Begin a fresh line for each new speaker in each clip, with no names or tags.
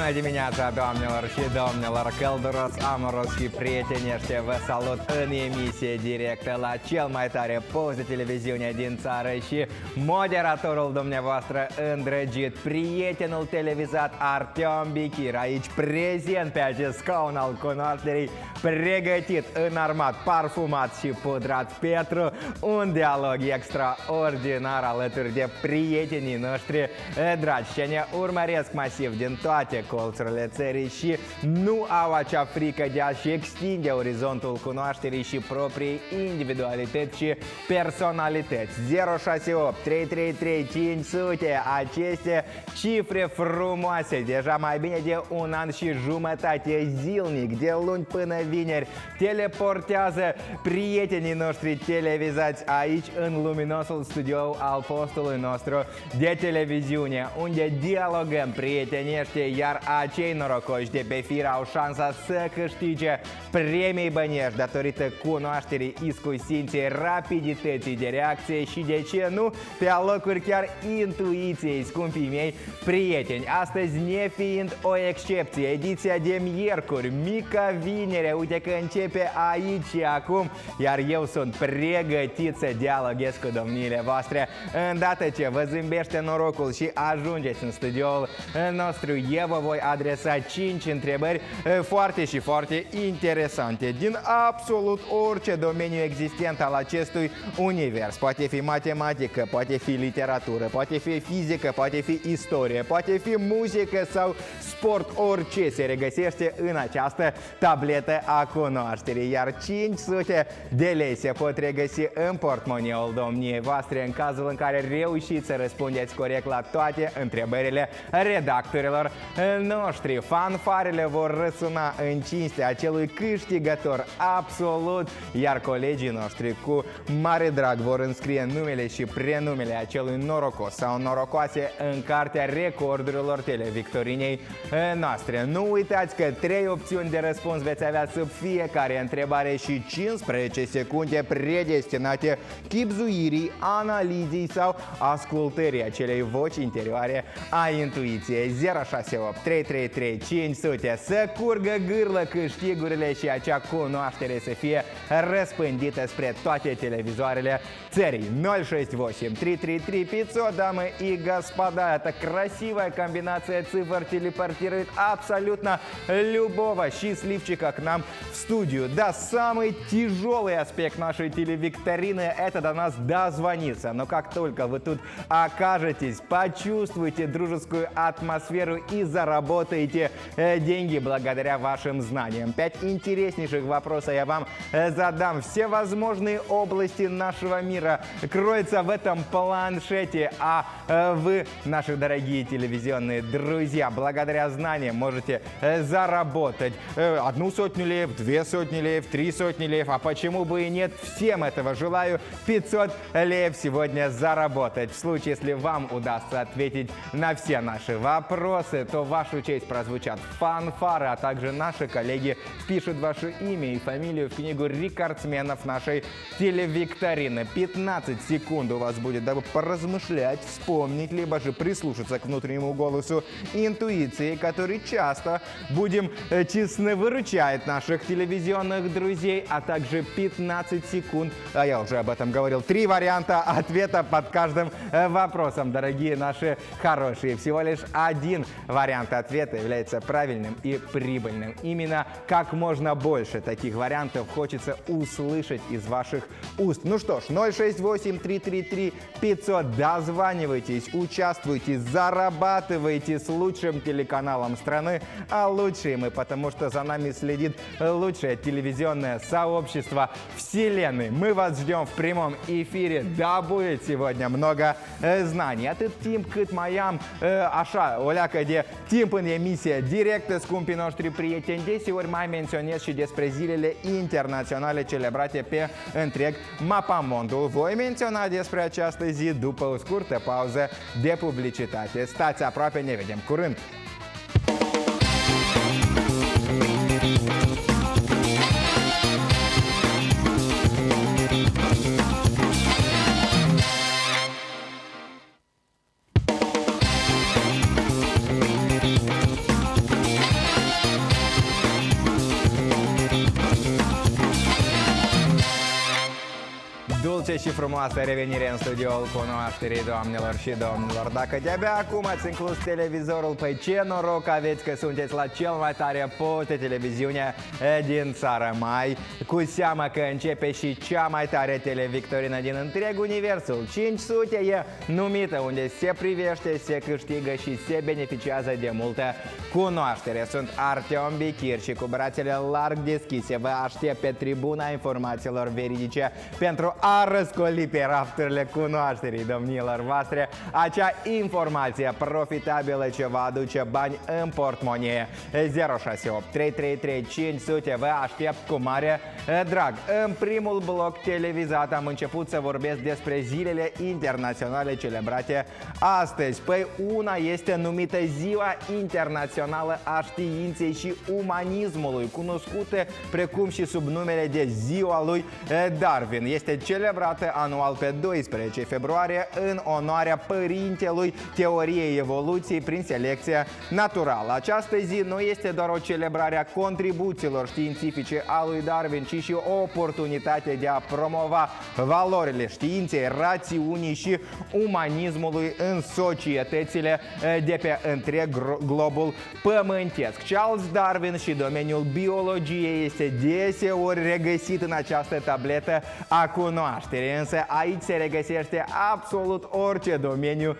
Bună dimineața, doamnelor și domnilor, călduros, amoros și prieteni ăștia, vă salut în emisie directă la cel mai tare post de televiziune din țară și moderatorul dumneavoastră îndrăgit, prietenul televizat Artem Bichir, aici prezent pe acest scaun al cunoașterii, pregătit, înarmat, parfumat și pudrat pentru un dialog extraordinar alături de prietenii noștri dragi, ce ne urmăresc masiv din toate colțurile țării și nu au acea frică de a-și extinde orizontul cunoașterii și proprii individualități și personalități. 068 333 500, aceste cifre frumoase, deja mai bine de un an și jumătate zilnic, de luni până vineri, teleportează prietenii noștri televizați aici în luminosul studio al postului nostru de televiziune, unde dialogăm prietenește, iar acei norocoși de pe fir au șansa să câștige premii băniești datorită cunoașterii, iscusinței, rapidității de reacție și, de ce nu, pe alocuri chiar intuiției, scumpii mei prieteni. Astăzi, nefiind o excepție, ediția de miercuri, mica vinere, uite că începe aici și acum, iar eu sunt pregătit să dialoghez cu domniile voastre. Îndată ce vă zâmbește norocul și ajungeți în studioul nostru, eu vă voi adresa 5 întrebări foarte și foarte interesante din absolut orice domeniu existent al acestui univers. Poate fi matematică, poate fi literatură, poate fi fizică, poate fi istorie, poate fi muzică sau sport, orice se regăsește în această tabletă a cunoașterii, iar 500 de lei se pot regăsi în portmoneul domniei voastre în cazul în care reușiți să răspundeți corect la toate întrebările redactorilor noștri. Fanfarele vor răsuna în cinstea acelui câștigător absolut, iar colegii noștri cu mare drag vor înscrie numele și prenumele acelui norocos sau norocoase în cartea recordurilor televictorinei noastre. Nu uitați că 3 opțiuni de răspuns veți avea sub fiecare întrebare și 15 secunde predestinate chibzuirii, analizii sau ascultării acelei voci interioare a intuiției. 068 333 500, să curgă gârlă câștigurile și acea cunoaștere să fie răspândită spre toate televizoarele țării. 068 333 500, дамы и господа, это красивая комбинация цифр телепортирует абсолютно любого счастливчика к нам в студию. Да, самый тяжелый аспект нашей телевикторины — это до нас дозвониться. Но как только вы тут окажетесь, почувствуйте дружескую атмосферу и заработаете деньги благодаря вашим знаниям. 5 интереснейших вопросов я вам задам. Все возможные области нашего мира кроются в этом планшете, а вы, наши дорогие телевизионные друзья, благодаря знаниям можете заработать 100 леев, 200 леев, 300 леев, а почему бы и нет, всем этого желаю 500 леев сегодня заработать. В случае, если вам удастся ответить на все наши вопросы, то в вашу честь прозвучат фанфары, а также наши коллеги впишут ваше имя и фамилию в книгу рекордсменов нашей телевикторины. 15 секунд у вас будет, дабы поразмышлять, вспомнить, либо же прислушаться к внутреннему голосу интуиции, который часто, будем честны, выручает наших телевизионных друзей, а также 15 секунд, а я уже об этом говорил, 3 варианта ответа под каждым вопросом, дорогие наши хорошие. Всего лишь один вариант ответа является правильным и прибыльным. Именно как можно больше таких вариантов хочется услышать из ваших уст. Ну что ж, 068 333 500, дозванивайтесь, участвуйте, зарабатывайте с лучшим телеканалом страны, а лучшие мы, потому что за нами следит лучшее телевизионное сообщество вселенной. Мы вас ждем в прямом эфире, да будет сегодня много знаний. Atât timp cât mai am așa o leacă de timp în emisie directă, scumpii noștri prieteni, desigur mai menționez și despre zilele internaționale celebrate pe întreg mapamondul. Voi menționa despre această zi după o scurtă pauză de publicitate. Stați aproape, ne vedem curând! Ce și frumoasă revenire în studioul cunoașterii, doamnelor și domnilor. Dacă de-abia acum ați inclus televizorul, păi ce noroc aveți că sunteți la cel mai tare post de televiziune din țară. Mai cu seamă că începe și cea mai tare televictorină din întreg universul. 500 e numită, unde se privește, se câștigă și se beneficiază de multă cunoaștere. Sunt Artem Bichir și cu brațele larg deschise vă aștept pe tribuna informațiilor veridice pentru a răscoli pe rafturile cunoașterii, domnilor voastre, acea informație profitabilă ce va aduce bani în portmonie. 068 333 500 vă aștept cu mare drag. În primul bloc televizat am început să vorbesc despre zilele internaționale celebrate astăzi. Păi una este numită Ziua Internațională a Științei și Umanismului, cunoscută precum și sub numele de Ziua lui Darwin. Este celebrată anual pe 12 februarie în onoarea părintelui teoriei evoluției prin selecție naturală. Această zi nu este doar o celebrare a contribuțiilor științifice a lui Darwin, ci și o oportunitate de a promova valorile științei, rațiunii și umanismului în societățile de pe întreg globul pământesc. Charles Darwin și domeniul biologiei este deseori regăsit în această tabletă a cunoașterii, însă aici se regăsește absolut orice domeniu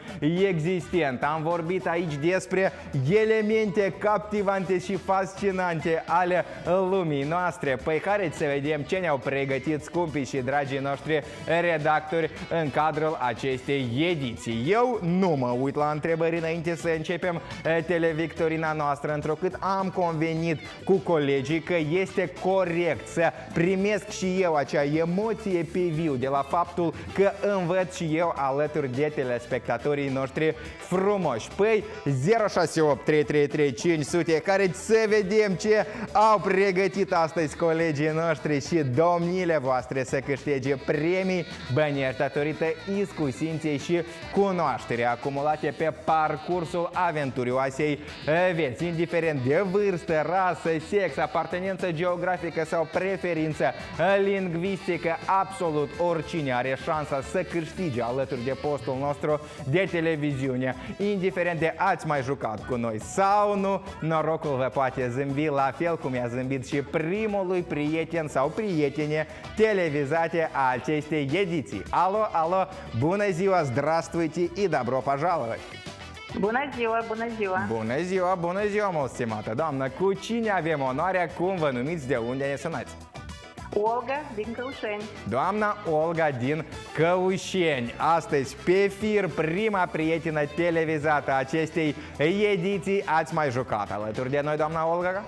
existent. Am vorbit aici despre elemente captivante și fascinante ale lumii noastre. Păi haideți să vedem ce ne-au pregătit scumpii și dragii noștri redactori în cadrul acestei ediții. Eu nu mă uit la întrebări înainte să începem televictorina noastră, întrucât am convenit cu colegii că este corect să primesc și eu acea emoție pe viu de la faptul că învăț și eu alături de telespectatorii noștri frumoși. Păi 068 333 500, care să vedem ce au pregătit astăzi colegii noștri și domnile voastre să câștige premii, bani datorită iscusinței și cunoașterii acumulate pe parcursul aventurioasei vieți, indiferent de vârstă, rasă, sex, apartenență geografică sau preferință lingvistică. Absolut oricine are șansa să câștige alături de postul nostru de televiziune, indiferent de ați mai jucat cu noi sau nu. Norocul vă poate zâmbi la fel cum i-a zâmbit și primului prieten sau prietene televizate a acestei ediții. Alo, alo, bună ziua, здравствуйте и добро пожаловать!
Bună ziua, bună ziua!
Bună ziua, bună ziua, mă stimată doamnă! Cu cine avem onoarea, cum vă numiți, de unde ne sunați?
Olga din Căușeni.
Doamna Olga din Căușeni, astăzi pe fir prima prietenă televizată a acestei ediții. Ați mai jucat alături de noi, doamna Olga?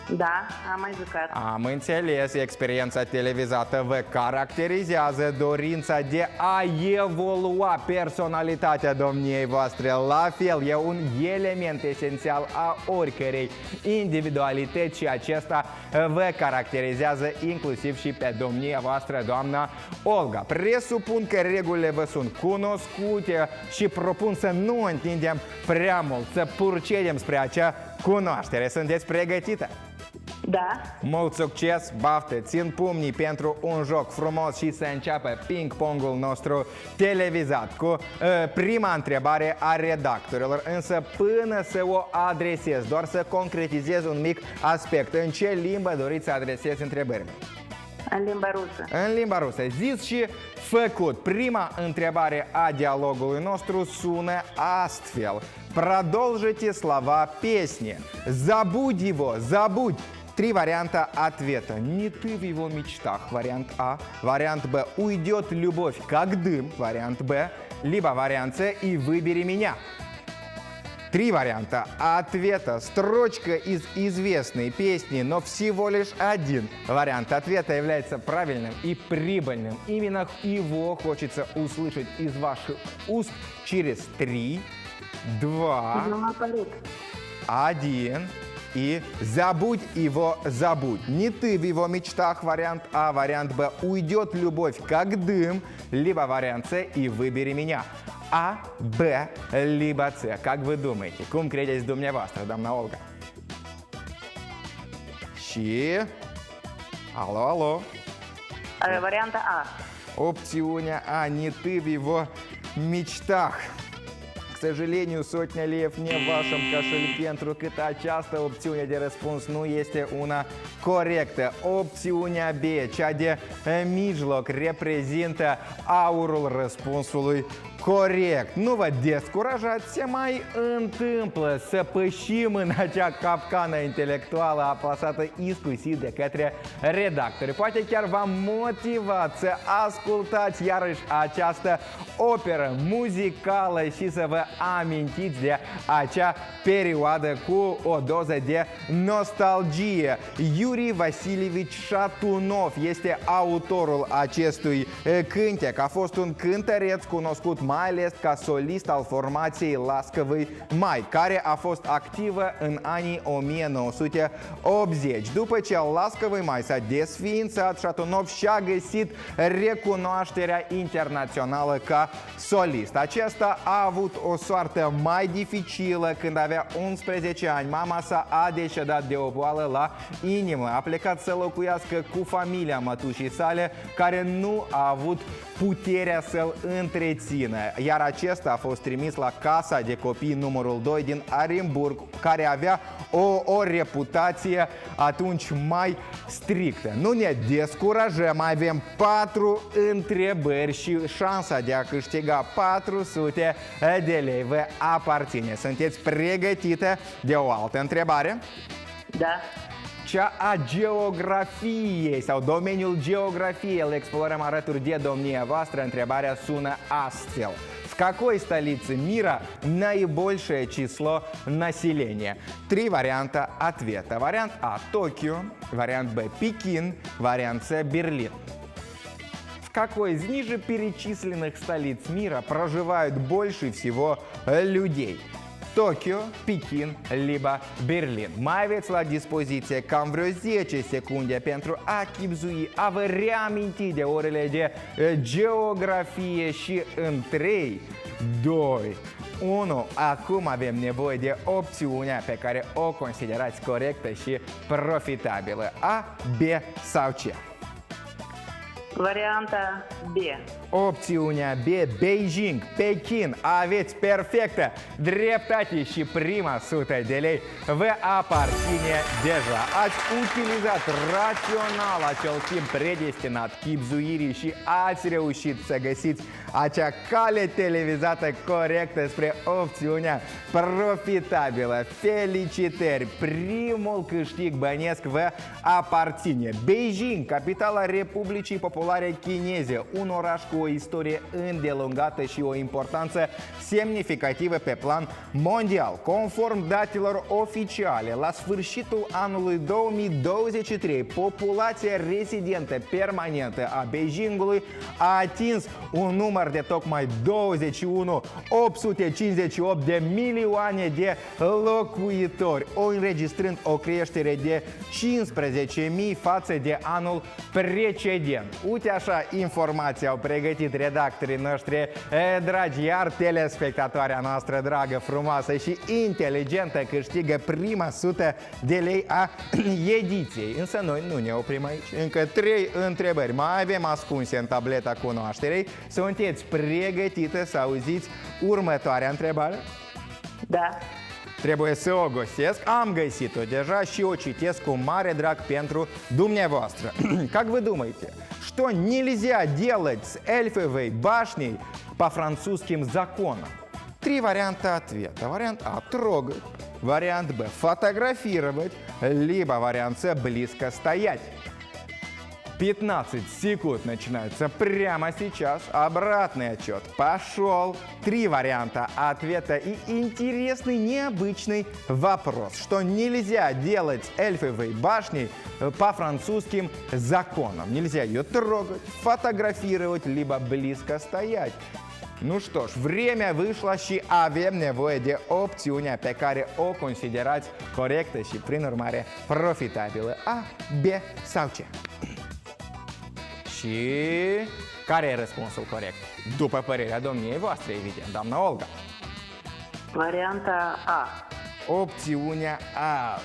Da, am mai jucat.
Am înțeles, experiența televizată vă caracterizează dorința de a evolua personalitatea domniei voastre. La fel, e un element esențial a oricărei individualități și acesta vă caracterizează inclusiv și pe domnia voastră, doamna Olga. Presupun că regulile vă sunt cunoscute și propun să nu întindem prea mult, să procedem spre acea cunoaștere. Sunteți pregătită?
Da.
Mult succes, baftă, țin pumnii pentru un joc frumos și să înceapă ping-pongul nostru televizat cu prima întrebare a redactorilor. Însă până să o adresez, doar să concretizez un mic aspect. În ce limbă doriți să adresez întrebările?
În limba rusă.
În limba rusă. Zis și făcut. Prima întrebare a dialogului nostru sună astfel. Продолжите слова песни. Забудь его, забудь. Три варианта ответа. Не ты в его мечтах. Вариант А. Вариант Б. Уйдет любовь, как дым. Вариант Б. Либо вариант С. И выбери меня. Три варианта ответа. Строчка из известной песни, но всего лишь один вариант ответа является правильным и прибыльным. Именно его хочется услышать из ваших уст через 3, 2, 1. И забудь его, забудь. Не ты в его мечтах, вариант А. Вариант Б. Уйдет любовь, как дым. Либо вариант С. И выбери меня. А, Б, либо С. Как вы думаете? Cum credeți dumneavoastră, doamna Olga? Și... Alo, alo.
Varianta A.
Opțiunea A. Не ты в его мечтах. К săgelenию, сотня лев не в вашем кошельке, întrucât această opțiune de răspuns nu este una corectă. Opțiunea B, cea de mijloc, reprezintă aurul răspunsului corect. Nu vă descurajați, se mai întâmplă să pășim în acea capcană intelectuală aplasată exclusiv de către redactori. Poate chiar v-am motivat să ascultați iarăși această operă muzicală și să vă amintiți de acea perioadă cu o doză de nostalgie. Yuri Vasilievich Shatunov este autorul acestui cântec. A fost un cântăreț cunoscut mai ales ca solist al formației Lascăvăi Mai, care a fost activă în anii 1980. După ce Lascăvăi Mai s-a desființat, Shatunov și-a găsit recunoașterea internațională ca solist. Acesta a avut o soartă mai dificilă când avea 11 ani. Mama sa a decedat de o boală la inimă. A plecat să locuiască cu familia mătușii sale, care nu a avut puterea să-l întrețină, iar acesta a fost trimis la casa de copii numărul 2 din Arimburg, care avea o reputație atunci mai strictă. Nu ne descurajăm, mai avem 4 întrebări și șansa de a câștiga 400 de lei vă aparține. Sunteți pregătite de o altă întrebare?
Da.
Cea a geografiei sau domeniul geografiei îl explorăm alături de domnia voastră. Întrebarea sună astfel. В какой столице мира наибольшее число населения? 3 варианта ответа. Вариант А – Токио, вариант Б – Пекин, вариант С – Берлин. В какой из ниже перечисленных столиц мира проживают больше всего людей? Tokyo, Pekin, liba Berlin. Mai aveți la dispoziție cam vreo 10 secunde pentru a chibzui, a vă reaminti de orele de geografie și în 3, 2, 1. Acum avem nevoie de opțiunea pe care o considerați corectă și profitabilă. A, B sau C?
Varianta B.
Opțiunea B, Beijing, Pekin. Aveți perfectă dreptate și prima 100 de lei vă aparține deja. Ați utilizat rațional acel timp predestinat chibzuirii și ați reușit să găsiți acea cale televizată corectă spre opțiunea profitabilă. Felicitări! Primul câștig bănesc vă aparține. Beijing, capitala Republicii Populare Chineze, un oraș cu o istorie îndelungată și o importanță semnificativă pe plan mondial. Conform datelor oficiale, la sfârșitul anului 2023, populația rezidentă permanentă a Beijingului a atins un număr de tocmai 21.858 de milioane de locuitori, înregistrând o creștere de 15.000 față de anul precedent. Uite așa informații au pregătit redactorii noștri dragi, iar telespectatoarea noastră dragă, frumoasă și inteligentă câștigă prima 100 de lei a ediției. Însă noi nu ne oprim aici. Încă 3 întrebări mai avem ascunse în tableta cunoașterei. Sunteți pregătite să auziți următoarea întrebare?
Da.
Trebuie să o găsesc. Am găsit-o deja și o citesc cu mare drag pentru dumneavoastră. Как вы думаете, что нельзя делать с эльфовой башней по французским законам? 3 варианта ответа. Вариант А – трогать. Вариант Б – фотографировать. Либо вариант С – близко стоять. 15 секунд начинаются прямо сейчас. Обратный отчет пошел. 3 варианта ответа и интересный, необычный вопрос. Что нельзя делать с эльфовой башней по французским законам? Nельзя ее трогать, фотографировать, lибо близко стоять. Nu что ж, время вышло și avem nevoie de opțiunea pe care o considerați corectă și prin urmare profitabilă. A, B sau C? Și care e răspunsul corect? După părerea domniei voastre, evident, doamna Olga.
Varianta A.
Opțiunea A.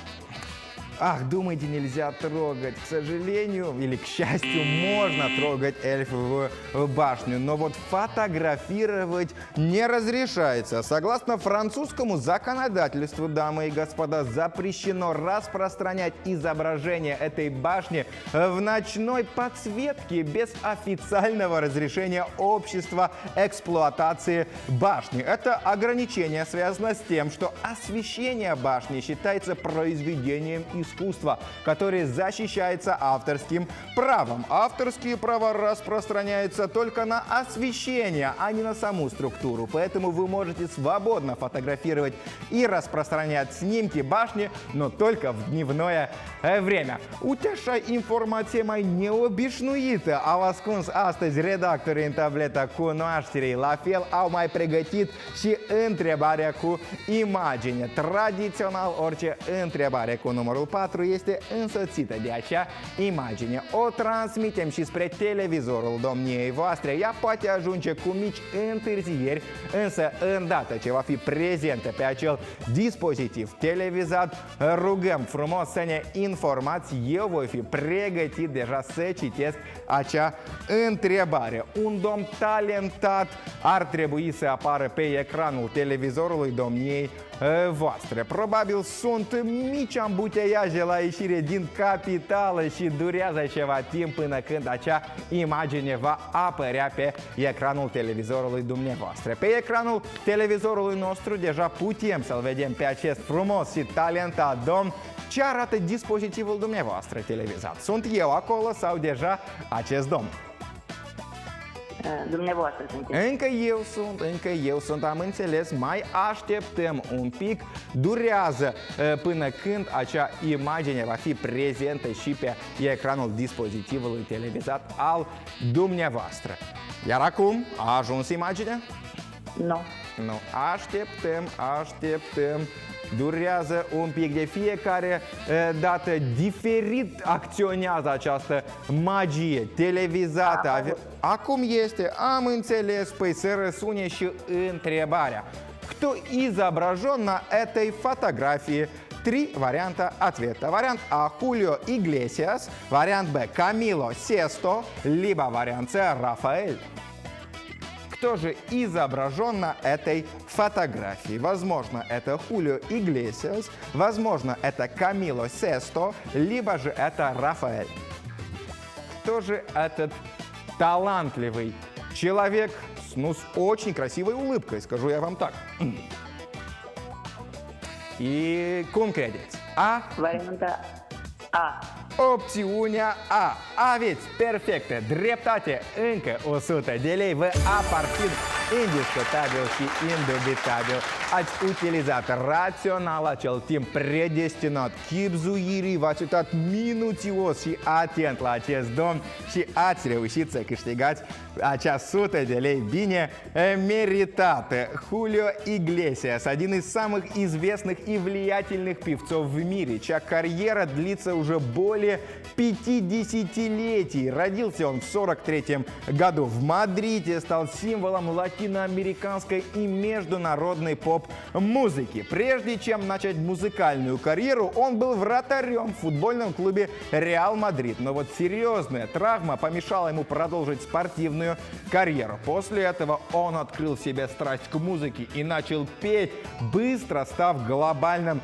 Ах, думаете, нельзя трогать. К сожалению, или к счастью, можно трогать эльфовую башню, но вот фотографировать не разрешается. Согласно французскому законодательству, дамы и господа, запрещено распространять изображение этой башни в ночной подсветке без официального разрешения общества эксплуатации башни. Это ограничение связано с тем, что освещение башни считается произведением искусства, которое защищается авторским правом. Авторские права распространяются только на освещение, а не на саму структуру. Поэтому вы можете свободно фотографировать и распространять снимки башни, но только в дневное время. Утеша информация mai neobișnuită. Au ascuns astăzi redactorii în tableta cunoașterii. La fel au mai pregătit și întrebarea cu imagine. Tradițional, orice întrebare cu numărul 4 este însoțită de acea imagine. O transmitem și spre televizorul domniei voastre. Ea poate ajunge cu mici întârzieri, însă îndată ce va fi prezentă pe acel dispozitiv televizat, rugăm frumos să ne informați. Eu voi fi pregătit deja să citesc acea întrebare. Un domn talentat ar trebui să apară pe ecranul televizorului domniei voastre. Probabil sunt mici ambuteiaje la ieșire din capitală și durează ceva timp până când acea imagine va apărea pe ecranul televizorului dumneavoastră. Pe ecranul televizorului nostru deja putem să-l vedem pe acest frumos și talentat domn. Ce arată dispozitivul dumneavoastră televizat? Sunt eu acolo sau deja acest domn?
Dumneavoastră sunteți.
Încă eu sunt, am înțeles, mai așteptăm un pic, durează până când acea imagine va fi prezentă și pe ecranul dispozitivului televizat al dumneavoastră. Iar acum a ajuns imaginea?
Nu.
Nu, așteptăm. Durează un pic, de fiecare dată diferit acționează această magie televizată. Acum este, am înțeles, păi să răsune și întrebarea. Кто изображен на этой фотографии? Три варианта ответа. Вариант А – Хулио Иглесиас, вариант Б – Камило Сесто, либо вариант С – Рафаэль. Кто же изображен на этой фотографии? Возможно, это Хулио Иглесиас, возможно, это Камило Сесто, либо же это Рафаэль. Кто же этот талантливый человек с очень красивой улыбкой, скажу я вам так? И cum credeți? A?
Varianta A.
Opțiunea A. Aveți perfectă dreptate, încă 100 de lei vă aparțin indiscutabil și indubitabil. Ați utilizat rațional acel timp predestinat chibzuirii, v-ați uitat minuțios și atent la acest domn și ați reușit să câștigați acea 100 de lei bine meritată. Хулио Иглесиас, один из самых известных и влиятельных певцов в мире, чья карьера длится уже более 50 летий. Родился он в 1943 году в Мадриде, стал символом латиноамериканской и международной поп-музыки. Прежде чем начать музыкальную карьеру, он был вратарем в футбольном клубе Реал Мадрид. Но вот серьезная травма помешала ему продолжить спортивную карьеру. После этого он открыл в себе страсть к музыке и начал петь, быстро став глобальным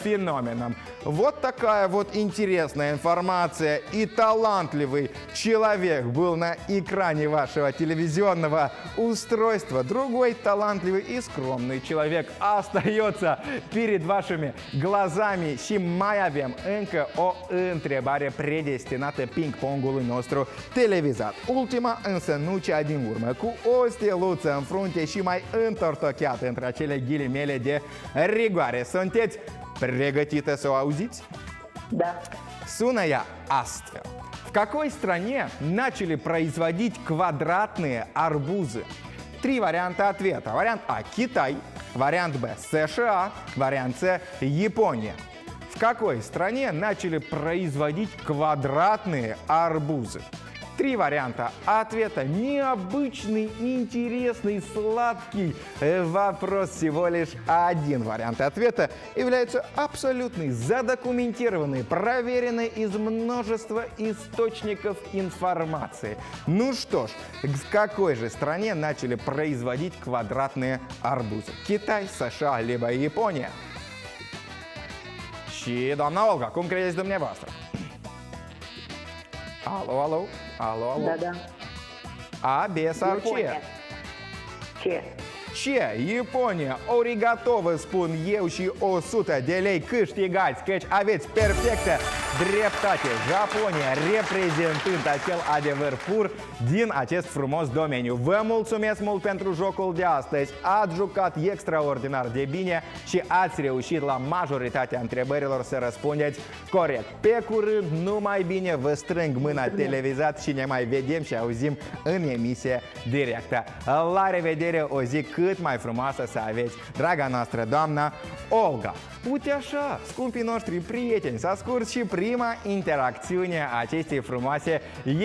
феноменом. Вот такая вот интересная информация. И талантливый человек был на экране вашего телевизионного устройства. Другой талантливый и скромный человек остается perед вашими glazami și mai avem încă o întrebare predestinată ping-pongului nostru televizat. Ultima, însă nu cea din urmă, cu o steluță în frunte și mai întortocheată între acele ghilimele de rigoare. Sunteți pregătită să o auziți?
Da.
Sună ea astfel. В какой стране начали производить квадратные арбузы? Три варианта ответа. Вариант А – Китай, вариант Б – США, вариант С – Япония. В какой стране начали производить квадратные арбузы? 3 варианта ответа. Необычный, интересный, сладкий вопрос. Всего лишь 1 вариант ответа являются абсолютный, задокументированный, проверенный из множества источников информации. Ну что ж, в какой же стране начали производить квадратные арбузы? Китай, США, lибо Япония? Și doamna Olga, cum credeți dumneavoastră? Alo, alo, alo, alo.
Da, da.
A, B sau C?
Япония. Ce?
Ce? Japonia, origato vă spun eu și 100 de lei câștigați, căci aveți perfectă dreptate. Japonia reprezentând acel adevăr pur din acest frumos domeniu. Vă mulțumesc mult pentru jocul de astăzi. Ați jucat extraordinar de bine și ați reușit la majoritatea întrebărilor să răspundeți corect. Pe curând, numai bine, vă strâng mâna televizat și ne mai vedem și auzim în emisie directă. La revedere, o zi cât mai frumoasă să aveți, draga noastră doamna Olga. Uite așa, scumpii noștri prieteni, s-a scurs și prima interacțiune a acestei frumoase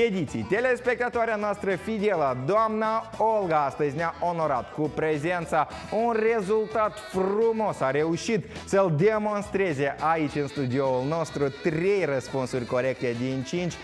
ediții. Telespectatoarea noastră fidelă, doamna Olga, astăzi ne-a onorat cu prezența. Un rezultat frumos, a reușit să-l demonstreze aici în studioul nostru. 3 răspunsuri corecte din 5.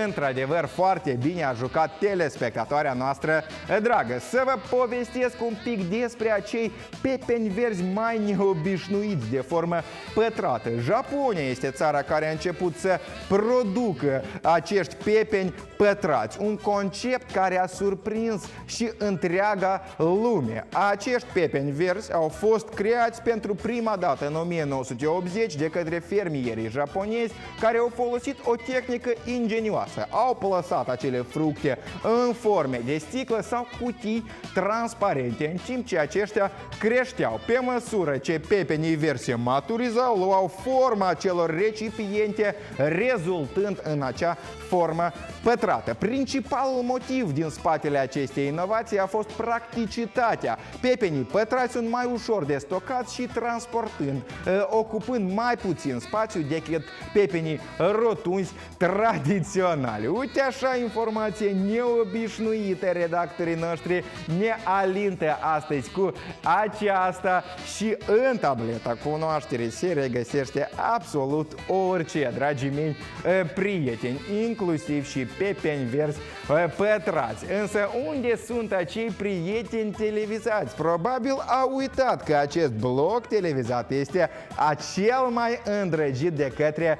Într-adevăr, foarte bine a jucat telespectatoarea noastră dragă. Să vă povestesc un pic despre acei pepeni verzi mai neobișnuiți de formă pătrată. Japonia este țara care a început să producă acești pepeni pătrați, un concept care a surprins și întreaga lume. Acești pepeni verzi au fost creați pentru prima dată în 1980 de către fermierii japonezi care au folosit o tehnică ingenioasă. Au plasat acele fructe în forme de sticlă sau cutii transparente, în timp ce aceștia creșteau. Pe măsură ce pepenii verzi se maturizau, luau forma acelor recipiente, rezultând în acea formă pătrată. Principalul motiv din spatele acestei inovații a fost practicitatea. Pepenii pătrați sunt mai ușor de stocat și transportând, ocupând mai puțin spațiu decât pepenii rotunzi tradiționali. Uite așa informație neobișnuită, redactorii noștri ne alintă astăzi cu aceasta și în tableta cunoașterii se regăsește absolut orice, dragii mei prieteni, inclusiv și pepeni verzi pătrați. Însă unde sunt acei prieteni televizați? Probabil au uitat că acest bloc televizat este acel mai îndrăgit de către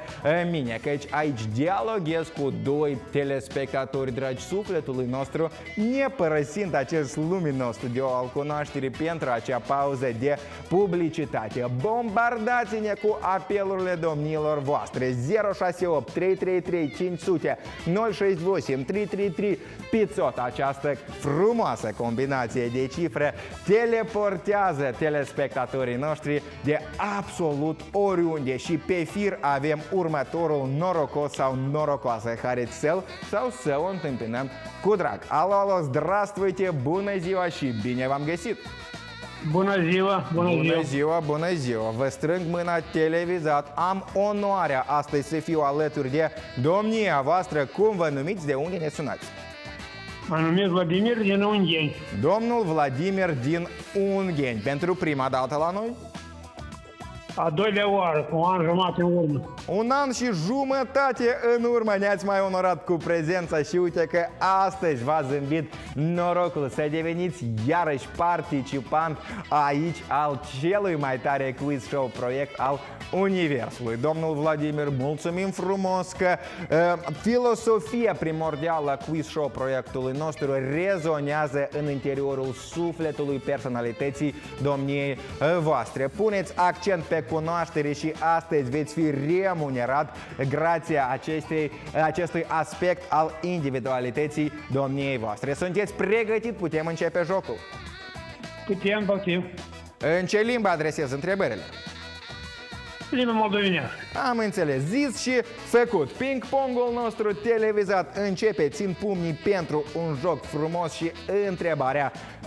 mine, căci aici dialoghez cu 2 telespectatori dragi sufletului nostru, nepărăsind acest luminos studio al cunoașterii pentru acea pauză de publicitate. Bombardați-ne cu apelurile domnilor voastre 068 333 500 068 333 500. Această frumoasă combinație de cifre teleportează telespectatorii noștri de absolut oriunde și pe fir avem următorul norocos sau norocoasă harețel sau să o întâmpinăm cu drag. Alo, alo, здравствуйте, bună ziua și bine v-am găsit!
Bună ziua, bună ziua.
Bună ziua, bună ziua! Vă strâng mâna televizat. Am onoarea astăzi să fiu alături de domnia voastră. Cum vă numiți? De unde ne sunați?
Mă numesc Vladimir din Ungheni.
Domnul Vladimir din Ungheni. Pentru prima dată la noi?
A 2-a oară, cu un an jumătate în urmă.
Un an și jumătate în urmă ne-ați mai onorat cu prezența și uite că astăzi v-a zâmbit norocul să deveniți iarăși participant aici al celui mai tare quiz show proiect al Universului. Domnul Vladimir, mulțumim frumos că filosofia primordială a quiz show proiectului nostru rezonează în interiorul sufletului personalității domniei voastre. Puneți accent pe cunoaștere și astăzi veți fi remunerat grație acestui aspect al individualității domniei voastre. Sunteți pregătit? Putem începe jocul?
Putem.
În ce limbă adresez întrebările?
limba moldovenească.
Am înțeles, zis și făcut. Ping-pongul nostru televizat începe, țin pumnii pentru un joc frumos și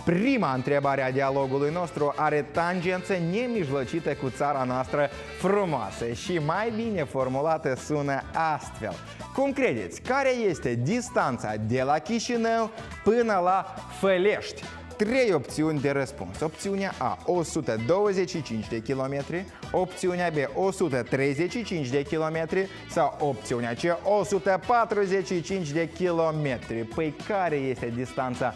prima întrebare a dialogului nostru are tangență nemijlocită cu țara noastră frumoasă și mai bine formulată sună astfel. Cum credeți, care este distanța de la Chișinău până la Fălești? 3 opțiuni de răspuns. Opțiunea A, 125 de kilometri, opțiunea B, 135 de kilometri sau opțiunea C, 145 de kilometri. Păi care este distanța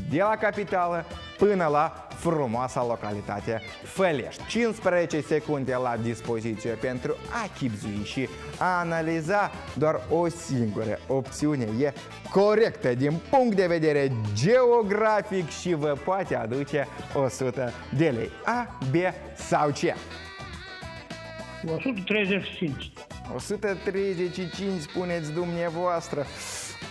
de la capitală până la frumoasa localitate Fălești? 15 secunde la dispoziție pentru a chibzui și a analiza. Doar o singură opțiune e corectă din punct de vedere geografic și vă poate aduce 100 de lei. A, B sau C?
135.
135 spuneți dumneavoastră.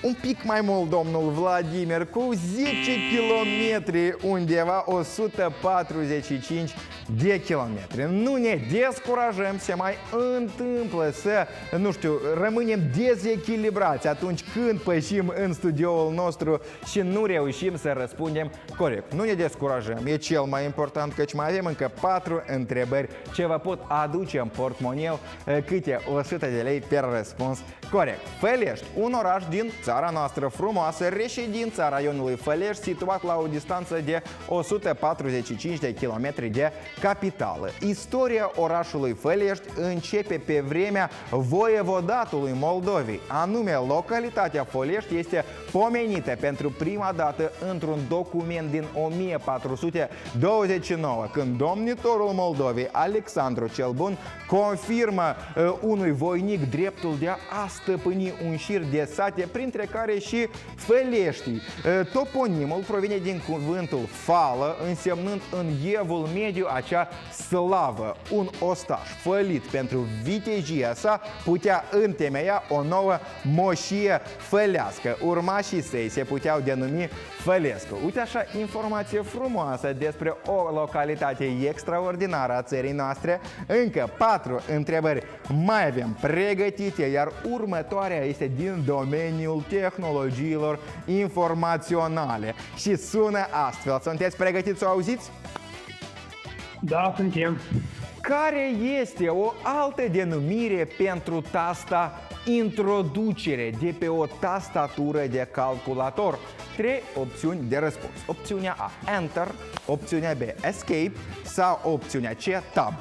Un pic mai mult, domnul Vladimir, cu 10 kilometri, undeva 145 de kilometri. Nu ne descurajăm, se mai întâmplă să, nu știu, rămânem dezechilibrați atunci când pășim în studioul nostru și nu reușim să răspundem corect. Nu ne descurajăm, e cel mai important, căci mai avem încă 4 întrebări ce vă pot aduce în portmoneu câte 100 de lei per răspuns corect. Fălești, un oraș din țara noastră frumoasă, reședința raionului Fălești, situat la o distanță de 145 de kilometri de capitală. Istoria orașului Fălești începe pe vremea voievodatului Moldovei. Anume, localitatea Fălești este pomenită pentru prima dată într-un document din 1429, când domnitorul Moldovei, Alexandru cel Bun, confirmă unui voinic dreptul de a stăpâni un șir de sate, printre care și Făleștii. Toponimul provine din cuvântul fală, însemnând în evul mediu acea slavă. Un ostaș fălit pentru vitejia sa putea întemeia o nouă moșie fălească. Urmașii săi se puteau denumi Fălescu. Uite așa, informație frumoasă despre o localitate extraordinară a țării noastre. Încă 4 întrebări mai avem pregătite, iar următoarea este din domeniul tehnologiilor informaționale și sună astfel. Sunteți pregătiți să o auziți?
Da, suntem.
Care este o altă denumire pentru tasta introducere de pe o tastatură de calculator? 3 opțiuni de răspuns. Opțiunea A, Enter, opțiunea B, Escape sau opțiunea C, Tab.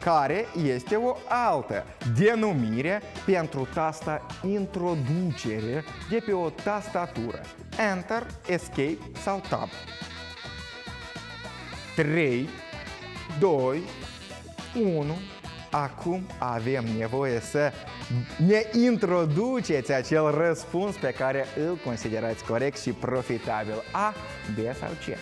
Care este o altă denumire pentru tasta introducere de pe o tastatură? Enter, Escape sau Tab? 3, 2, 1. Acum avem nevoie să ne introduceți acel răspuns pe care îl considerați corect și profitabil. A, B sau C?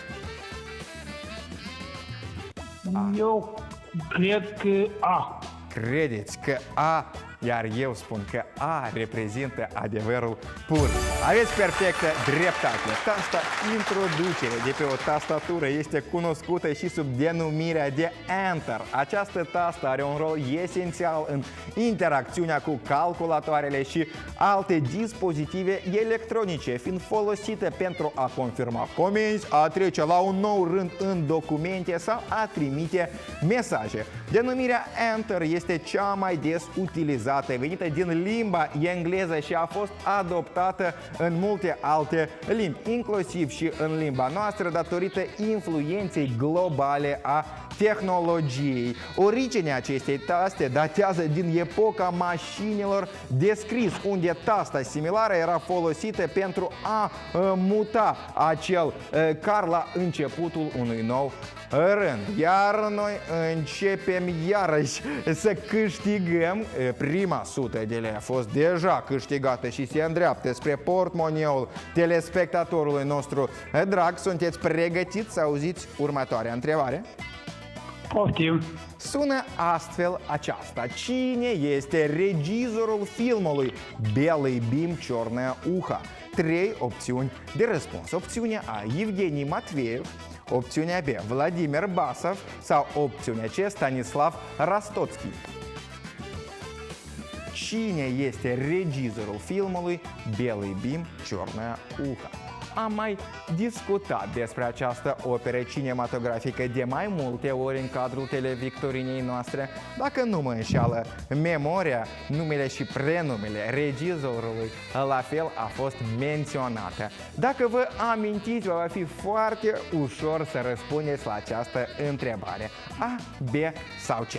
Eu cred că A.
Credeți că A, iar eu spun că A reprezintă adevărul pur. Aveți perfectă dreptate. Tasta introducere de pe o tastatură este cunoscută și sub denumirea de Enter. Această tastă are un rol esențial în interacțiunea cu calculatoarele și alte dispozitive electronice, fiind folosită pentru a confirma comenzi, a trece la un nou rând în documente sau a trimite mesaje. Denumirea Enter este cea mai des utilizată, venită din limba engleză și a fost adoptată în multe alte limbi, inclusiv și în limba noastră, datorită influenței globale a tehnologiei. Originea acestei taste datează din epoca mașinilor de scris, unde tasta similară era folosită pentru a muta acel car la începutul unui nou rând. Iar noi începem iarăși să câștigăm. Prima 100 de lei a fost deja câștigată și se îndreaptă spre portmoneul telespectatorului nostru drag. Sunteți pregătiți să auziți următoarea întrebare?
Poftim.
Sună astfel aceasta. Cine este regizorul filmului Белый бим, черное ухо? 3 opțiuni de răspuns. Opțiunea A, Evgeni Matveev, opțiunea B, Vladimir Basov sau opțiunea C, Stanislav Rostotski? Cine este regizorul filmului Белый bim, Черное ухо? Am mai discutat despre această operă cinematografică de mai multe ori în cadrul televictorinei noastre. Dacă nu mă înșeală memoria, numele și prenumele regizorului la fel a fost menționată. Dacă vă amintiți, va fi foarte ușor să răspundeți la această întrebare. A, B sau C?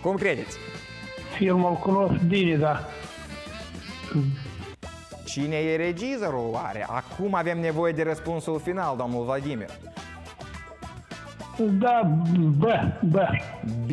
Cum credeți?
Filmul cunosc bine, da.
Cine e regizorul oare? Acum avem nevoie de răspunsul final, domnul Vladimir.
Da, B.
B.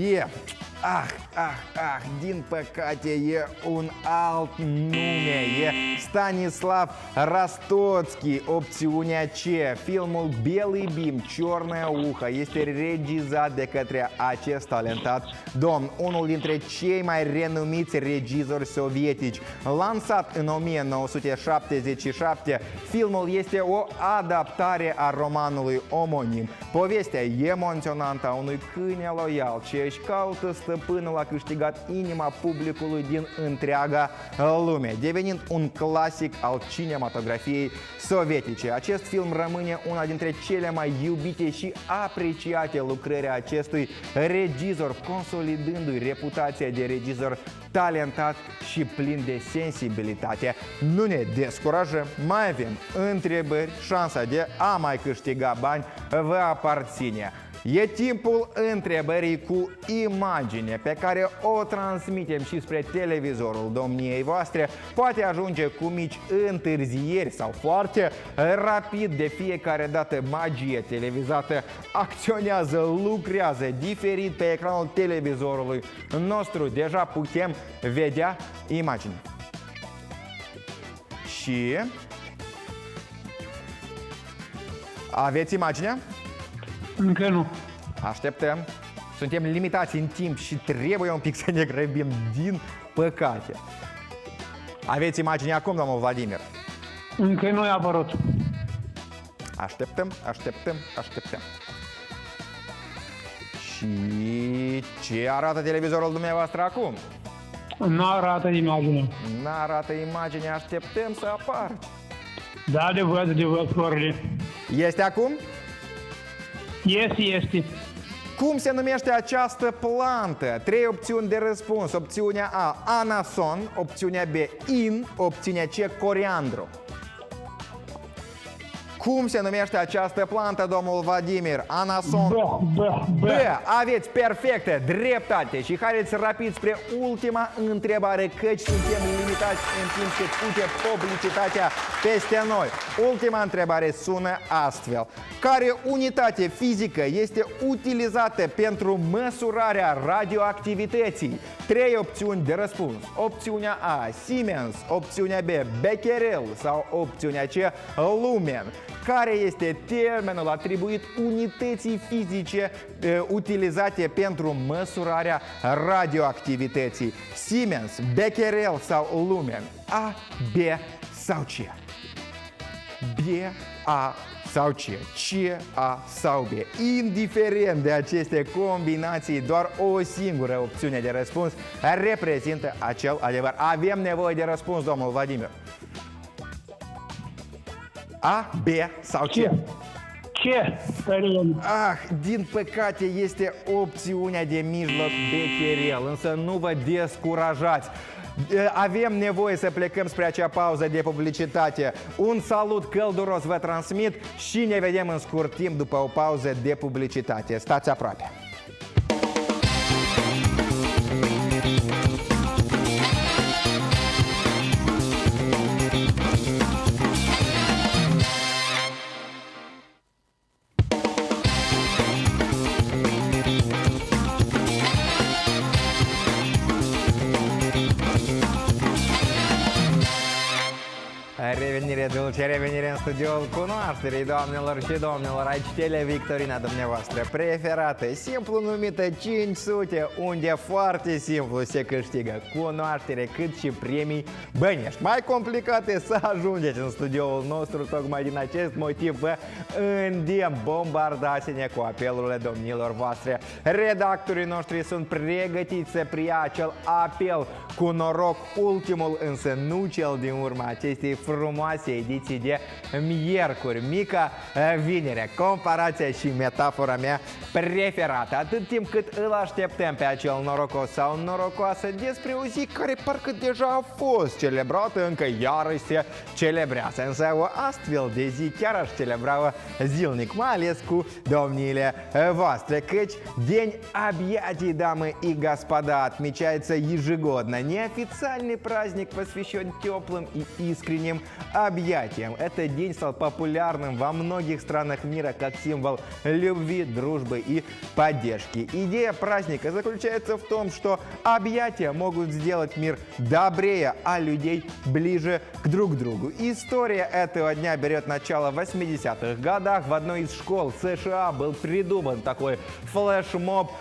Din păcate e un alt nume, e Stanislav Rostotski, opțiunea C. Filmul Белый bim, Черное ухо este regizat de către acest talentat domn, unul dintre cei mai renumiți regizori sovietici. Lansat în 1977, filmul este o adaptare a romanului omonim. Povestea emoționantă a unui câine loial ce își caută stăpânul a câștigat inima publicului din întreaga lume, devenind un clasic al cinematografiei sovietice. Acest film rămâne una dintre cele mai iubite și apreciate lucrări a acestui regizor, consolidându-i reputația de regizor talentat și plin de sensibilitate. Nu ne descurajăm, mai avem întrebări, șansa de a mai câștiga bani vă aparține. E timpul întrebării cu imagine pe care o transmitem și spre televizorul domniei voastre. Poate ajunge cu mici întârzieri sau foarte rapid. De fiecare dată magie televizată acționează, lucrează diferit pe ecranul televizorului nostru. Deja putem vedea imagine. Și aveți imaginea?
Încă nu.
Așteptăm. Suntem limitați în timp și trebuie un pic să ne grăbim, din păcate. Aveți imaginea acum, domnul Vladimir?
Încă nu a apărut.
Așteptăm. Și ce arată televizorul dumneavoastră acum?
Nu arată imaginea.
N-arată imaginea, așteptăm să apară.
Da, de văd florile.
Este acum?
Este.
Cum se numește această plantă? 3 opțiuni de răspuns. Opțiunea A, anason, opțiunea B, in, opțiunea C, coriandru. Cum se numește această plantă, domnul Vladimir? Anason?
B.
Aveți perfectă dreptate și haideți rapid spre ultima întrebare, căci suntem limitați în timp ce fuge publicitatea peste noi. Ultima întrebare sună astfel. Care unitate fizică este utilizată pentru măsurarea radioactivității? 3 opțiuni de răspuns. Opțiunea A, Siemens, opțiunea B, Becquerel sau opțiunea C, Lumen. Care este termenul atribuit unității fizice utilizate pentru măsurarea radioactivității? Siemens, Becquerel sau Lumen? A, B sau C? B, A sau C? C, A sau B? Indiferent de aceste combinații, doar o singură opțiune de răspuns reprezintă acel adevăr. Avem nevoie de răspuns, domnul Vladimir. A, B sau C?
Ce?
Din păcate este opțiunea de mijloc Becquerel, însă nu vă descurajați. Avem nevoie să plecăm spre acea pauză de publicitate. Un salut călduros vă transmit și ne vedem în scurt timp după o pauză de publicitate. Stați aproape! Revenire dulce, revenire în studioul cunoașterii, doamnelor și domnilor, aici televictorina dumneavoastră preferată, simplu numită 500, unde foarte simplu se câștigă cunoaștere, cât și premii bănești. Mai complicate să ajungeți în studioul nostru, tocmai din acest motiv vă îndemn, bombardați-ne cu apelurile domnilor voastre. Redactorii noștri sunt pregătiți să preia acel apel cu noroc, ultimul însă nu cel din urmă acestei frumoase ediții de miercuri, mica vinere, comparația și metafora mea preferată. Atât timp cât îl așteptăm pe acel norocos sau norocoasă despre o zi care parcă deja a fost celebrată, încă iarăși se celebrează. Însă o astfel de zi chiar aș celebra zilnic, mai ales cu domniile voastre, căci день объятий, дамы и господа, отмечается ежегодно. Неофициальный праздник посвящен теплым и искренним объятиям. Этот день стал популярным во многих странах мира как символ любви, дружбы и поддержки. Идея праздника заключается в том, что объятия могут сделать мир добрее, а людей ближе к друг другу. История этого дня берет начало в 80-х годах. В одной из школ США был придуман такой флешмоб,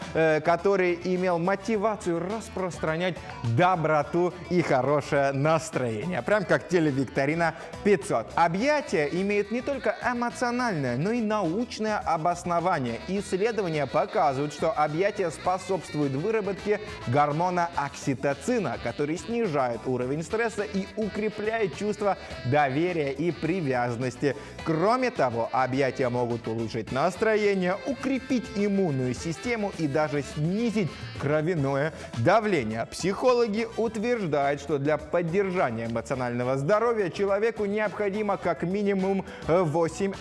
который имел мотивацию распространять доброту и хорошее настроение. Прям как телевикторина 500. Объятия имеют не только эмоциональное, но и научное обоснование. Исследования показывают, что объятия способствуют выработке гормона окситоцина, который снижает уровень стресса и укрепляет чувство доверия и привязанности. Кроме того, объятия могут улучшить настроение, укрепить иммунную систему и даже снизить кровяное давление. Психологи утверждают, что для поддержания эмоционального здоровья человеку необходимо как минимум 8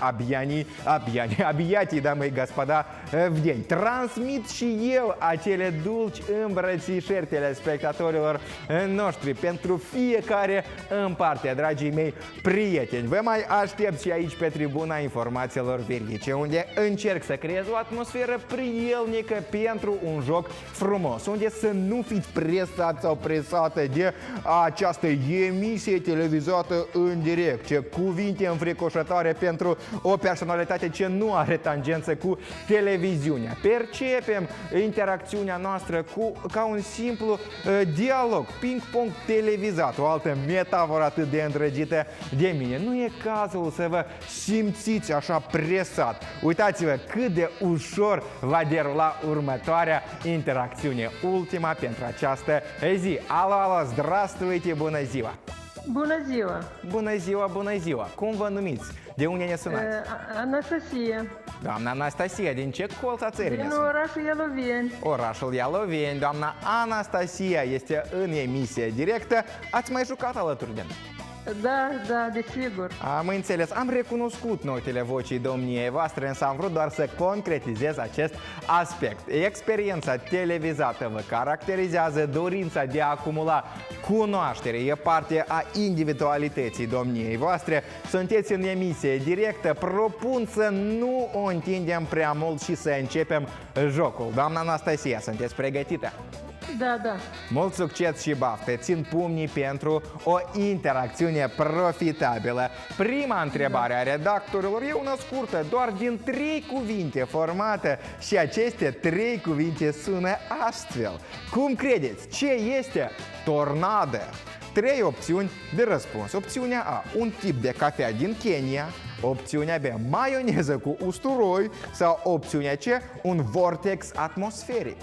объятий, дамы и господа, в dень. Transmit și eu acele dulci îmbrățișări telespectatorilor noștri pentru fiecare în parte, dragii mei prieteni. Vă mai aștept și aici pe tribuna informațiilor veridice, unde încerc să creez o atmosferă prielnică pentru un joc frumos, unde să nu fiți presați sau presate de această emisie televizată în direct. Ce cuvinte înfricoșătoare pentru o personalitate ce nu are tangență cu televiziunea. Percepem interacțiunea noastră ca un simplu dialog, ping-pong televizat, o altă metaforă atât de îndrăgită de mine. Nu e cazul să vă simțiți așa presat. Uitați-vă cât de ușor va derula următoarea interacțiune, ultima pentru această zi. Alo, alo, здравствуйте, bună ziua!
Bună ziua!
Bună ziua, bună ziua! Cum vă numiți? De unde ne sunați?
Anastasia,
Doamna Anastasia, din ce colț a țării ne
din
sunați?
orașul Ialoveni.
Orașul Ialoveni. Doamna Anastasia este în emisie directă. Ați mai jucat alături de noi?
Da, desigur.
Am înțeles, am recunoscut notele vocii domniei voastre, însă am vrut doar să concretizez acest aspect. Experiența televizată vă caracterizează, dorința de a acumula cunoaștere e parte a individualității domniei voastre. Sunteți în emisie directă, propun să nu o întindem prea mult și să începem jocul. Doamna Anastasia, sunteți pregătită?
Da.
Mult succes și baftă! Țin pumnii pentru o interacțiune profitabilă. Prima întrebare a redactorilor e una scurtă, doar din 3 cuvinte formată și aceste 3 cuvinte sună astfel. Cum credeți, ce este tornadă? 3 opțiuni de răspuns. Opțiunea A, un tip de cafea din Kenya. Opțiunea B, maioneză cu usturoi. Sau opțiunea C, un vortex atmosferic.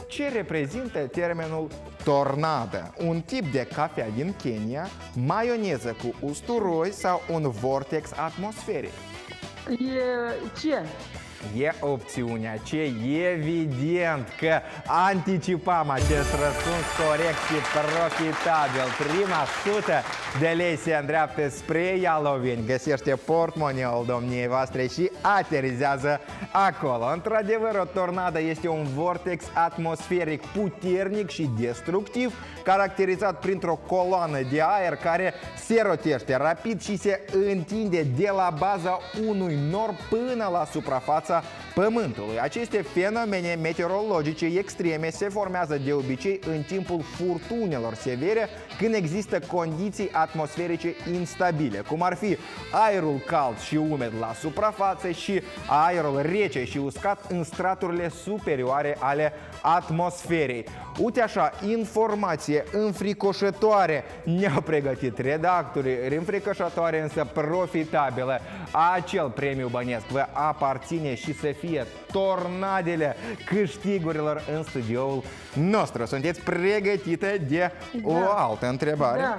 Ce reprezintă termenul tornadă? Un tip de cafea din Kenya, maioneză cu usturoi sau un vortex atmosferic?
Ce?
E opțiunea C. Evident că anticipam acest răspuns corect și profitabil. Prima 100 de lei se îndreaptă spre Ialoveni, găsește portmoneul domniei voastre și aterizează acolo. Într-adevăr, o tornadă este un vortex atmosferic puternic și destructiv, caracterizat printr-o coloană de aer care se rotește rapid și se întinde de la baza unui nor până la suprafața Pământului. Aceste fenomene meteorologice extreme se formează de obicei în timpul furtunelor severe, când există condiții atmosferice instabile, cum ar fi aerul cald și umed la suprafață și aerul rece și uscat în straturile superioare ale atmosferei. Uite așa, informație înfricoșătoare ne-au pregătit redactorii, înfricoșătoare însă profitabilă. Acel premiu bănesc vă aparține și să fie tornadele câștigurilor în studioul nostru. Sunteți pregătite de o altă întrebare?
Da.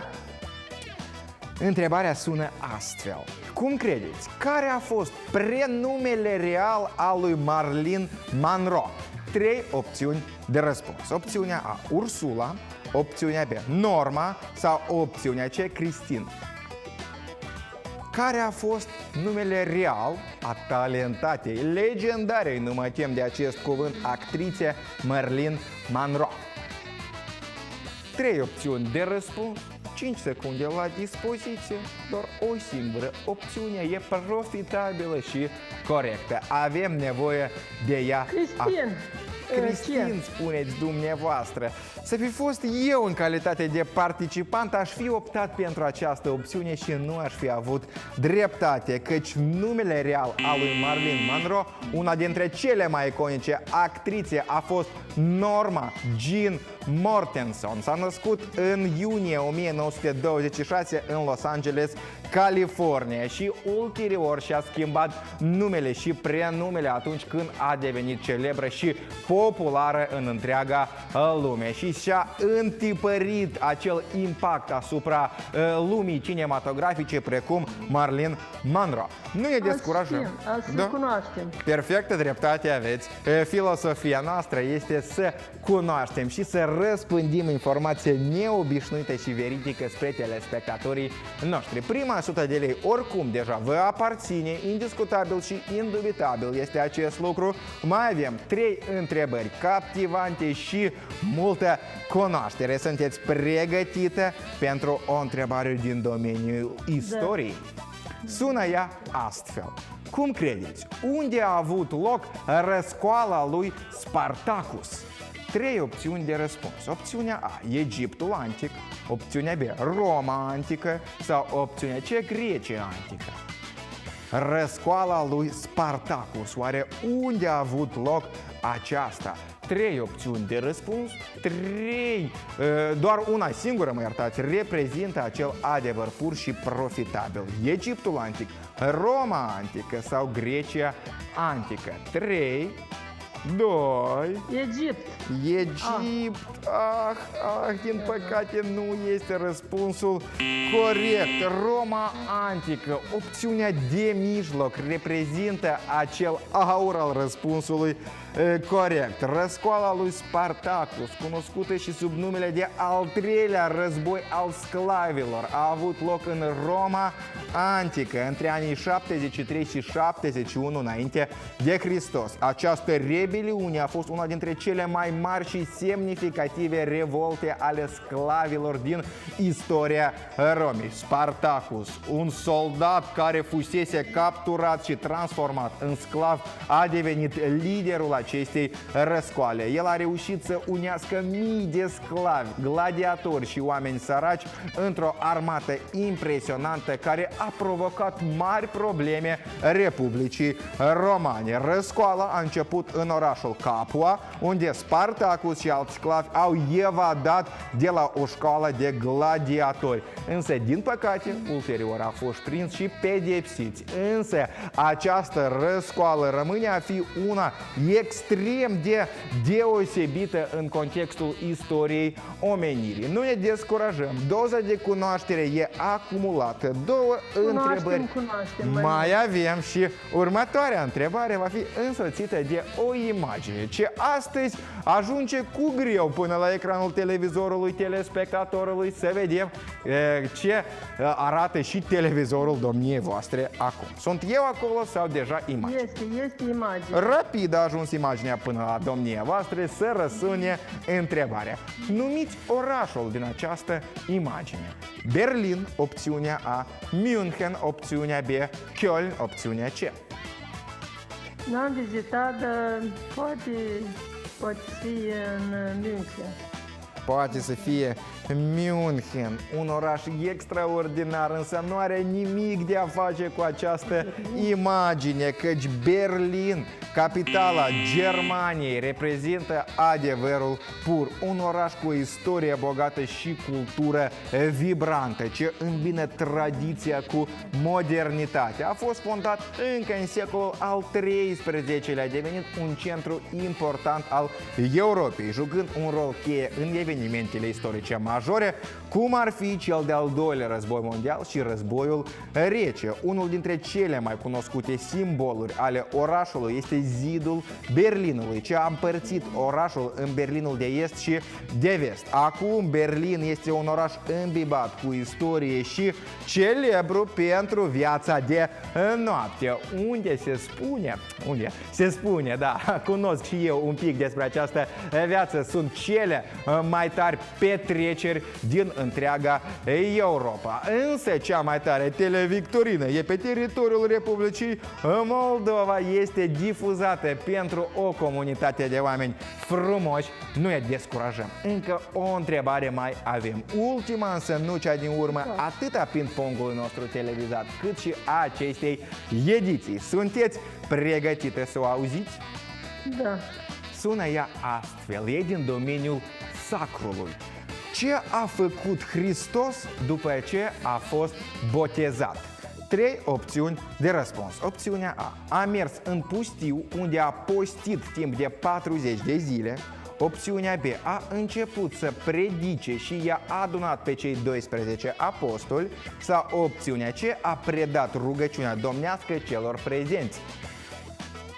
Întrebarea sună astfel. Cum credeți? Care a fost prenumele real al lui Marilyn Monroe? 3 opțiuni de răspuns. Opțiunea A, Ursula, opțiunea B, Norma sau opțiunea C, Christine. Care a fost numele real a talentatei, legendare, nu mă tem de acest cuvânt, actrițe Marilyn Monroe? 3 opțiuni de răspuns, 5 secunde la dispoziție, doar o singură opțiune e profitabilă și corectă. Avem nevoie de ea.
Cristin.
Cristin, spuneți dumneavoastră. Să fi fost eu în calitate de participant, aș fi optat pentru această opțiune și nu aș fi avut dreptate, căci numele real al lui Marilyn Monroe, una dintre cele mai iconice actrițe, a fost Norma Jean Mortenson. S-a născut în iunie 1926 în Los Angeles, California, și ulterior și-a schimbat numele și prenumele atunci când a devenit celebră și populară în întreaga lume și și-a întipărit acel impact asupra lumii cinematografice precum Marilyn Monroe. Nu ne descurajăm.
Să cunoaștem.
Perfectă dreptate aveți. Filosofia noastră este să cunoaștem și să răspândim informație neobișnuită și veridică spre telespectatorii noștri. Prima 100 de lei oricum deja vă aparține, indiscutabil și indubitabil este acest lucru. Mai avem 3 întrebări captivante și multă cunoaștere. Sunteți pregătite pentru o întrebare din domeniul istoriei? Sună ea astfel. Cum credeți? Unde a avut loc răscoala lui Spartacus? 3 opțiuni de răspuns. Opțiunea A, Egiptul antic, opțiunea B, Roma antică sau opțiunea C, Grecia antică. Răscoala lui Spartacus. Oare unde a avut loc aceasta? 3 opțiuni de răspuns, 3, doar una singură, mă iertați, reprezintă acel adevăr pur și profitabil. Egiptul antic, Roma antică sau Grecia antică. 3, 2...
Egipt.
Din păcate nu este răspunsul corect. Roma antică, opțiunea de mijloc, reprezintă acel aur al răspunsului corect. Răscoala lui Spartacus, cunoscută și sub numele de al 3-lea război al sclavilor, a avut loc în Roma antică între anii 73 și 71 înainte de Hristos. Această rebeliune a fost una dintre cele mai mari și semnificative revolte ale sclavilor din istoria Romei. Spartacus, un soldat care fusese capturat și transformat în sclav, a devenit liderul acestei răscoale. El a reușit să unească mii de sclavi, gladiatori și oameni săraci într-o armată impresionantă care a provocat mari probleme Republicii Romane. Răscoala a început în orașul Capua, unde Spartacus și alți sclavi au evadat de la o școală de gladiatori. Însă, din păcate, ulterior a fost prins și pedepsiți. Însă, această răscoală rămâne a fi una extrem de deosebită în contextul istoriei omenirii. Nu ne descurajăm. Doza de cunoaștere e acumulată. 2 întrebări. Mai avem și următoarea întrebare va fi însoțită de o imagine ce astăzi ajunge cu greu până la ecranul televizorului telespectatorului să vedem ce arată și televizorul domniei voastre acum. Sunt eu acolo sau deja imagine?
Este imagine.
Rapid a ajuns imaginea până la domnia voastră să răsune întrebarea. Numiți orașul din această imagine. Berlin, opțiunea A, München, opțiunea B, Köln, opțiunea C.
N-am vizitat, dar poate fi în München.
Poate să fie München, un oraș extraordinar, însă nu are nimic de a face cu această imagine, căci Berlin, capitala Germaniei, reprezintă adevărul pur. Un oraș cu o istorie bogată și cultură vibrantă, ce îmbină tradiția cu modernitatea. A fost fondat încă în secolul al XIII-lea, a devenit un centru important al Europei, jucând un rol cheie în evenimentele istorice majore, cum ar fi cel de-al doilea război mondial și războiul rece. Unul dintre cele mai cunoscute simboluri ale orașului este zidul Berlinului, ce a împărțit orașul în Berlinul de Est și de Vest. Acum Berlin este un oraș îmbibat cu istorie și celebru pentru viața de noapte, unde se spune, da, cunosc și eu un pic despre această viață, sunt cele mai tari petreceri din întreaga Europa. Însă cea mai tare televictorină e pe teritoriul Republicii Moldova, este difuzată pentru o comunitate de oameni frumoși. Nu ne descurajăm. Încă o întrebare mai avem. Ultima, însă nu cea din urmă, atâta ping-pongul nostru televizat, cât și a acestei ediții. Sunteți pregătite să o auziți?
Da.
Sună ea astfel, e din domeniul sacrului. Ce a făcut Hristos după ce a fost botezat? 3 opțiuni de răspuns. Opțiunea A. A mers în pustiu, unde a postit timp de 40 de zile. Opțiunea B. A început să predice și i-a adunat pe cei 12 apostoli. Sau opțiunea C. A predat rugăciunea domnească celor prezenți.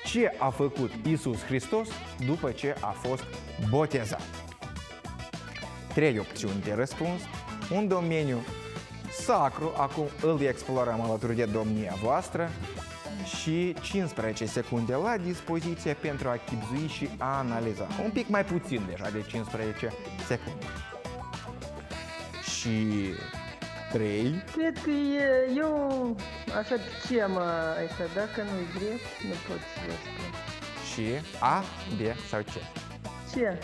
Ce a făcut Iisus Hristos după ce a fost botezat? 3 opțiuni de răspuns, un domeniu sacru, acum îl explorăm alături de domnia voastră, și 15 secunde la dispoziție pentru a chibzui și a analiza. Un pic mai puțin deja de 15 secunde. Și 3.
Cred că eu așa ce mă aici, dacă nu-i drept, nu pot să vă spun.
Și A, B sau C?
Ce?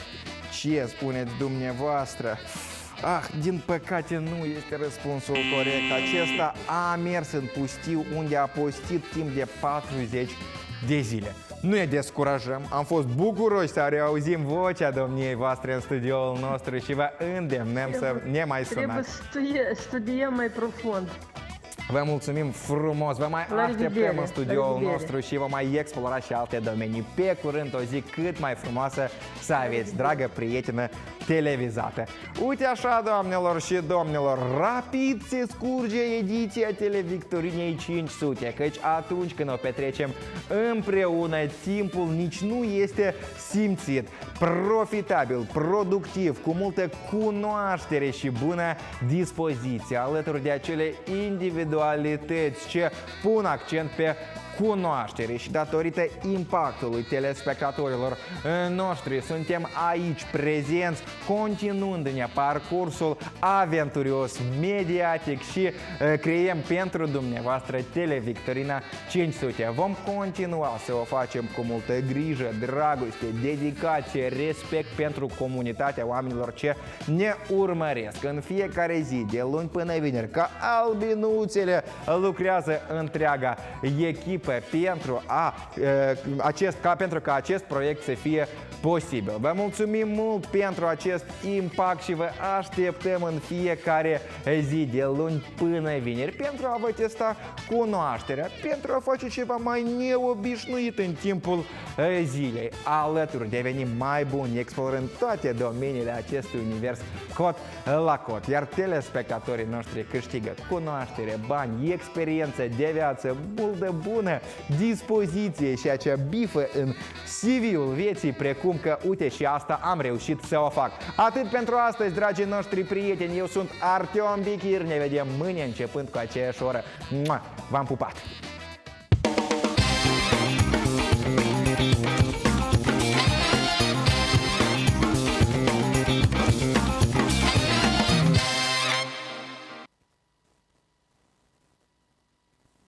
Ce spuneți dumneavoastră? Ah, din păcate nu este răspunsul corect. Acesta a mers în pustiu, unde a postit timp de 40 de zile. Nu ne descurajăm, am fost bucuroși să reauzim vocea domniei voastre în studioul nostru și vă îndemnăm să ne mai sunați.
Trebuie studiem mai profund.
Vă mulțumim frumos, vă mai așteptăm în studioul nostru și vom mai explora și alte domenii. Pe curând, o zi cât mai frumoasă să aveți, dragă prietenă televizată. Uite așa, doamnelor și domnilor, rapid se scurge ediția Televictorinei 500, căci atunci când o petrecem împreună, timpul nici nu este simțit. Profitabil, productiv, cu multă cunoaștere și bună dispoziție, alături de acele individualități ce pun accent pe cunoaștere și datorită impactului telespectatorilor noștri suntem aici prezenți, continuându-ne parcursul aventurios, mediatic și creăm pentru dumneavoastră Televictorina 500. Vom continua să o facem cu multă grijă, dragoste, dedicație, respect pentru comunitatea oamenilor ce ne urmăresc. În fiecare zi, de luni până vineri, ca albinuțele, lucrează întreaga echipă pentru ca acest proiect să fie posibil. Vă mulțumim mult pentru acest impact și vă așteptăm în fiecare zi, de luni până vineri, pentru a vă testa cunoașterea, pentru a face ceva mai neobișnuit în timpul zilei. Alături devenim mai buni, explorând toate domeniile acestui univers cot la cot, iar telespectatorii noștri câștigă cunoaștere, bani, experiență de viață, multă bună dispoziție și acea bifă în CV-ul vieții, precum că, uite, și asta am reușit să o fac. Atât pentru astăzi, dragii noștri prieteni, eu sunt Arteon Bichir, ne vedem mâine începând cu aceeași oră. V-am pupat!